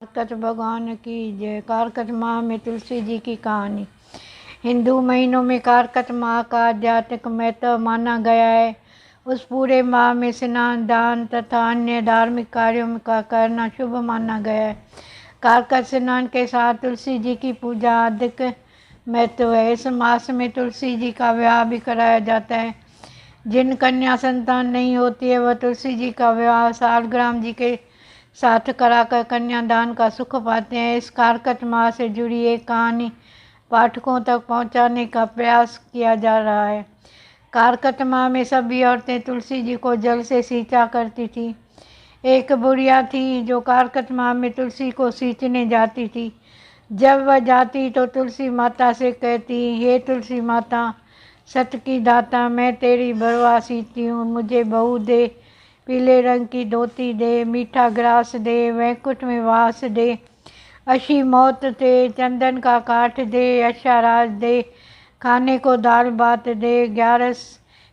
कारकट भगवान की जय। कारकट माह में तुलसी जी की कहानी। हिंदू महीनों में कारकट माह का आध्यात्मिक महत्व माना गया है। उस पूरे माह में स्नान, दान तथा अन्य धार्मिक कार्यों का करना शुभ माना गया है। कारकट स्नान के साथ तुलसी जी की पूजा अधिक महत्व है। इस मास में तुलसी जी का विवाह भी कराया जाता है। जिन कन्या संतान नहीं होती है वह तुलसी जी का विवाह सालग्राम जी के साथ कराकर कन्यादान का सुख पाते हैं। इस कारकट माह से जुड़ी एक कहानी पाठकों तक पहुंचाने का प्रयास किया जा रहा है। कारकट माह में सभी औरतें तुलसी जी को जल से सींचा करती थी। एक बुढ़िया थी जो कारकट माह में तुलसी को सींचने जाती थी। जब वह जाती तो तुलसी माता से कहती, हे तुलसी माता, सत की दाता, मैं तेरी बरवा सींचती हूँ, मुझे बहू दे, पीले रंग की धोती दे, मीठा ग्रास दे, वैकुंठ में वास दे, अशी मौत दे, चंदन का काठ दे, अच्छा राज दे, खाने को दाल भात दे, 11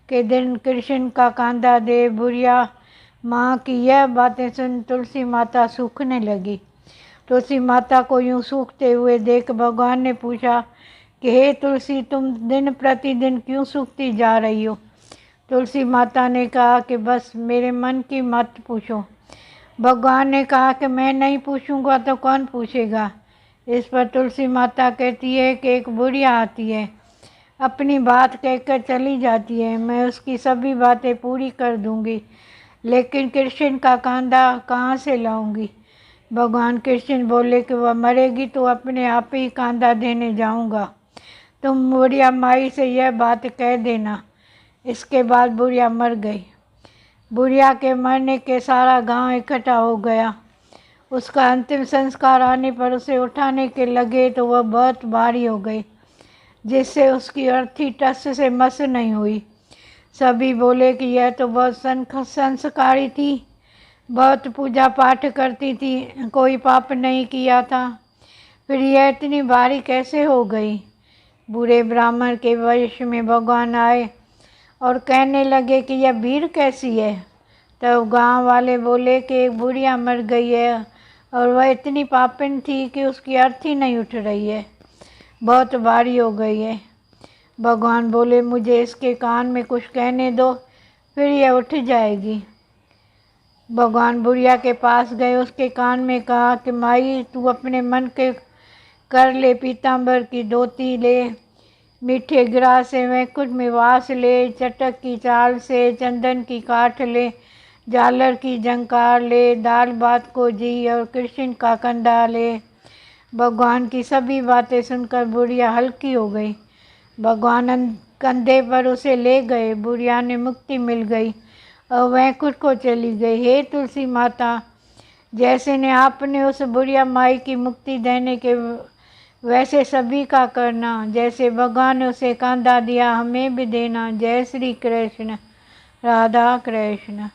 के दिन कृष्ण का कांदा दे। बुढ़िया माँ की यह बातें सुन तुलसी माता सूखने लगी। तुलसी माता को यूं सूखते हुए देख भगवान ने पूछा कि हे तुलसी, तुम दिन प्रतिदिन क्यों सूखती जा रही हो? तुलसी माता ने कहा कि बस मेरे मन की मत पूछो। भगवान ने कहा कि मैं नहीं पूछूंगा तो कौन पूछेगा? इस पर तुलसी माता कहती है कि एक बुढ़िया आती है, अपनी बात कहकर चली जाती है, मैं उसकी सभी बातें पूरी कर दूंगी, लेकिन कृष्ण का कांदा कहाँ से लाऊंगी? भगवान कृष्ण बोले कि वह मरेगी तो अपने आप ही कांदा देने जाऊंगा, तुम बुढ़िया माई से यह बात कह देना। इसके बाद बुढ़िया मर गई। बुढ़िया के मरने के सारा गांव इकट्ठा हो गया। उसका अंतिम संस्कार आने पर उसे उठाने के लगे तो वह बहुत भारी हो गई, जिससे उसकी अर्थी टस से मस नहीं हुई। सभी बोले कि यह तो बहुत संस्कारी थी, बहुत पूजा पाठ करती थी, कोई पाप नहीं किया था, फिर यह इतनी भारी कैसे हो गई? बूढ़े ब्राह्मण के वश में भगवान आए और कहने लगे कि यह भीड़ कैसी है? तब गांव वाले बोले कि एक बुढ़िया मर गई है और वह इतनी पापिन थी कि उसकी अर्थी नहीं उठ रही है, बहुत भारी हो गई है। भगवान बोले, मुझे इसके कान में कुछ कहने दो, फिर यह उठ जाएगी। भगवान बुढ़िया के पास गए, उसके कान में कहा कि माई, तू अपने मन के कर ले, पीताम्बर की धोती ले, मीठे ग्रास से वैकुंठ में वास ले, चटक की चाल से चंदन की काठ ले, झालर की झंकार ले, दाल भात को जी और कृष्ण का कंधा ले। भगवान की सभी बातें सुनकर बुढ़िया हल्की हो गई। भगवान कंधे पर उसे ले गए। बुढ़िया ने मुक्ति मिल गई और वैकुंठ को चली गई। हे तुलसी माता, जैसे ने आपने उस बुढ़िया माई की मुक्ति देने के वैसे सभी का करना। जैसे भगवान ने उसे कांधा दिया, हमें भी देना। जय श्री कृष्ण। राधा कृष्ण।